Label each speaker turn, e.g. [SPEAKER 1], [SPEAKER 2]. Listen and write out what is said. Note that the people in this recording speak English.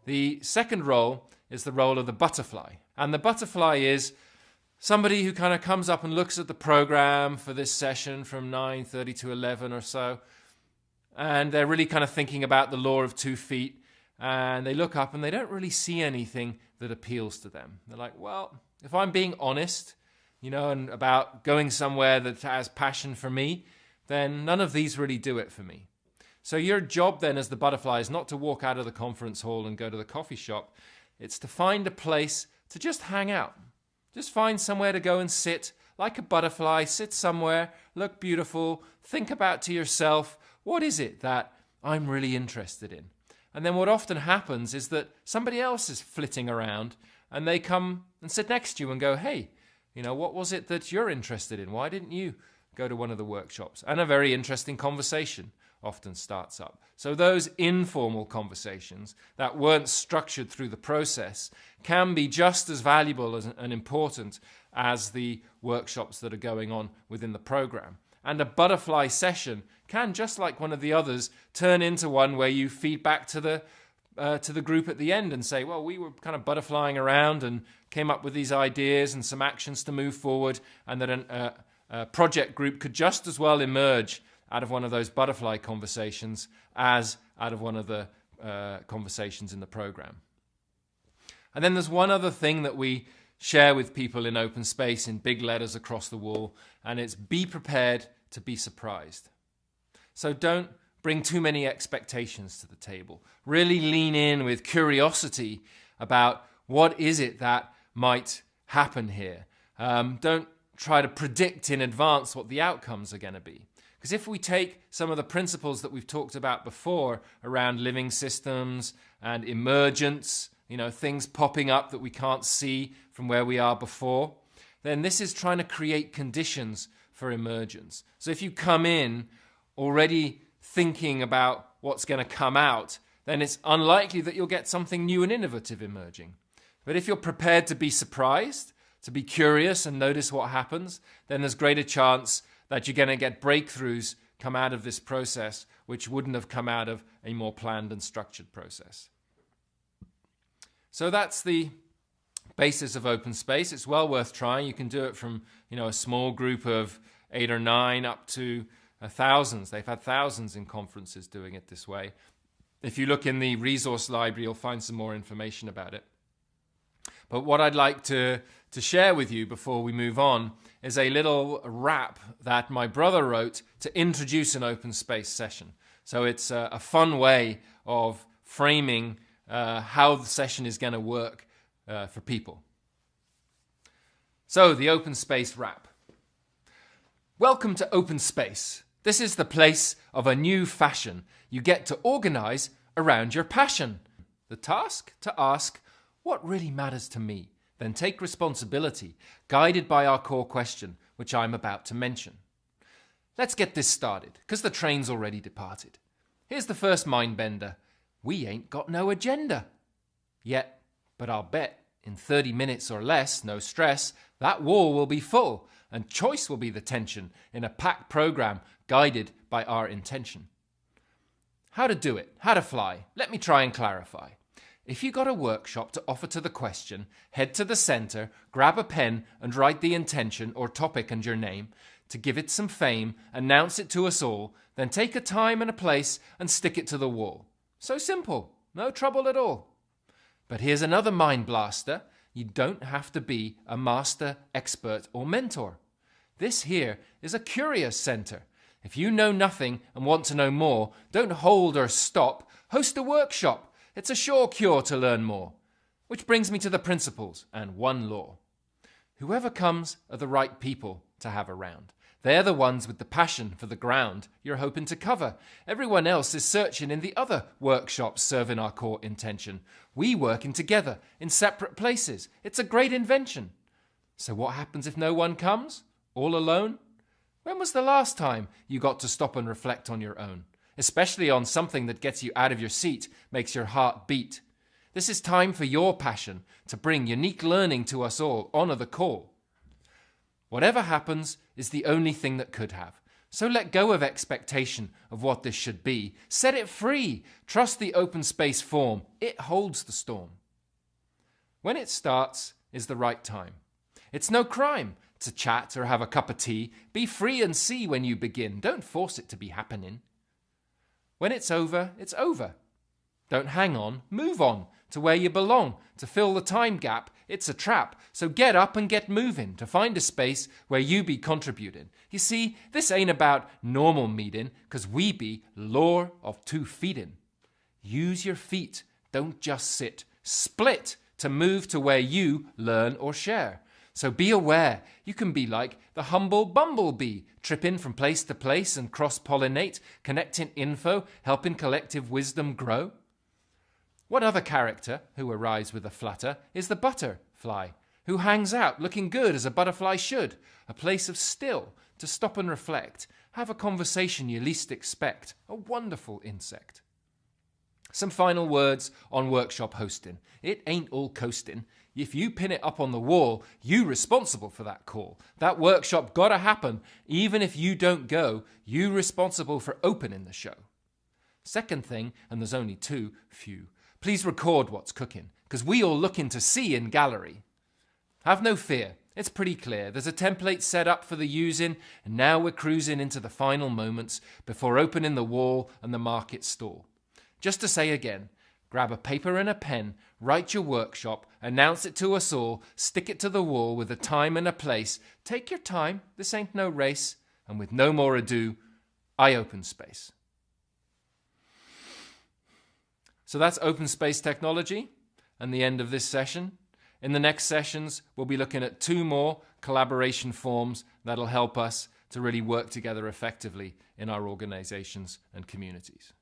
[SPEAKER 1] The second role is the role of the butterfly. And the butterfly is somebody who kind of comes up and looks at the program for this session from 9:30 to 11 or so. And they're really kind of thinking about the law of 2 feet. And they look up and they don't really see anything that appeals to them. They're like, well, if I'm being honest, and about going somewhere that has passion for me, then none of these really do it for me. So your job then as the butterfly is not to walk out of the conference hall and go to the coffee shop. It's to find a place to just hang out. Just find somewhere to go and sit like a butterfly, sit somewhere, look beautiful, think about to yourself, what is it that I'm really interested in? And then what often happens is that somebody else is flitting around and they come and sit next to you and go, hey, what was it that you're interested in? Why didn't you go to one of the workshops? And a very interesting conversation often starts up. So those informal conversations that weren't structured through the process can be just as valuable and important as the workshops that are going on within the program. And a butterfly session can, just like one of the others, turn into one where you feed back to the group at the end and say, well, we were kind of butterflying around and came up with these ideas and some actions to move forward, and that a project group could just as well emerge out of one of those butterfly conversations as out of one of the conversations in the program. And then there's one other thing that we share with people in open space in big letters across the wall, and it's be prepared to be surprised. So don't bring too many expectations to the table. Really lean in with curiosity about what is it that might happen here. Don't try to predict in advance what the outcomes are going to be. Because if we take some of the principles that we've talked about before around living systems and emergence, things popping up that we can't see from where we are before, then this is trying to create conditions for emergence. So if you come in already thinking about what's going to come out, then it's unlikely that you'll get something new and innovative emerging. But if you're prepared to be surprised, to be curious and notice what happens, then there's greater chance that you're going to get breakthroughs come out of this process which wouldn't have come out of a more planned and structured process. So that's the basis of open space. It's well worth trying. You can do it from a small group of 8 or 9 up to thousands. They've had thousands in conferences doing it this way. If you look in the resource library, you'll find some more information about it. But what I'd like to share with you before we move on is a little rap that my brother wrote to introduce an open space session. So it's a fun way of framing how the session is going to work for people. So the open space rap. Welcome to open space. This is the place of a new fashion. You get to organize around your passion. The task to ask, what really matters to me? Then take responsibility, guided by our core question, which I'm about to mention. Let's get this started, because the train's already departed. Here's the first mind bender. We ain't got no agenda. Yet, but I'll bet in 30 minutes or less, no stress, that wall will be full, and choice will be the tension in a packed program guided by our intention. How to do it, how to fly, let me try and clarify. If you got a workshop to offer to the question, head to the center, grab a pen and write the intention or topic and your name, to give it some fame, announce it to us all, then take a time and a place and stick it to the wall. So simple, no trouble at all. But here's another mind blaster. You don't have to be a master, expert or mentor. This here is a curious center. If you know nothing and want to know more, don't hold or stop, host a workshop. It's a sure cure to learn more. Which brings me to the principles and one law. Whoever comes are the right people to have around. They're the ones with the passion for the ground you're hoping to cover. Everyone else is searching in the other workshops serving our core intention. We working together in separate places. It's a great invention. So what happens if no one comes? All alone? When was the last time you got to stop and reflect on your own? Especially on something that gets you out of your seat, makes your heart beat. This is time for your passion to bring unique learning to us all. Honor the call. Whatever happens is the only thing that could have. So let go of expectation of what this should be. Set it free. Trust the open space form. It holds the storm. When it starts is the right time. It's no crime to chat or have a cup of tea. Be free and see when you begin. Don't force it to be happening. When it's over, it's over. Don't hang on, move on to where you belong. To fill the time gap, it's a trap. So get up and get moving to find a space where you be contributing. You see, this ain't about normal meeting, 'cause we be law of 2 feeding. Use your feet, don't just sit. Split to move to where you learn or share. So be aware, you can be like the humble bumblebee, tripping from place to place and cross-pollinate, connecting info, helping collective wisdom grow. What other character who arrives with a flutter is the butterfly, who hangs out looking good as a butterfly should, a place of still to stop and reflect, have a conversation you least expect, a wonderful insect. Some final words on workshop hosting. It ain't all coasting. If you pin it up on the wall, you responsible for that call. That workshop gotta happen. Even if you don't go, you responsible for opening the show. Second thing, and there's only 2, please record what's cooking, because we all looking to see in gallery. Have no fear. It's pretty clear. There's a template set up for the using, and now we're cruising into the final moments before opening the wall and the market stall. Just to say again, grab a paper and a pen, write your workshop, announce it to us all, stick it to the wall with a time and a place. Take your time, this ain't no race, and with no more ado, I open space. So that's open space technology and the end of this session. In the next sessions, we'll be looking at 2 more collaboration forms that'll help us to really work together effectively in our organizations and communities.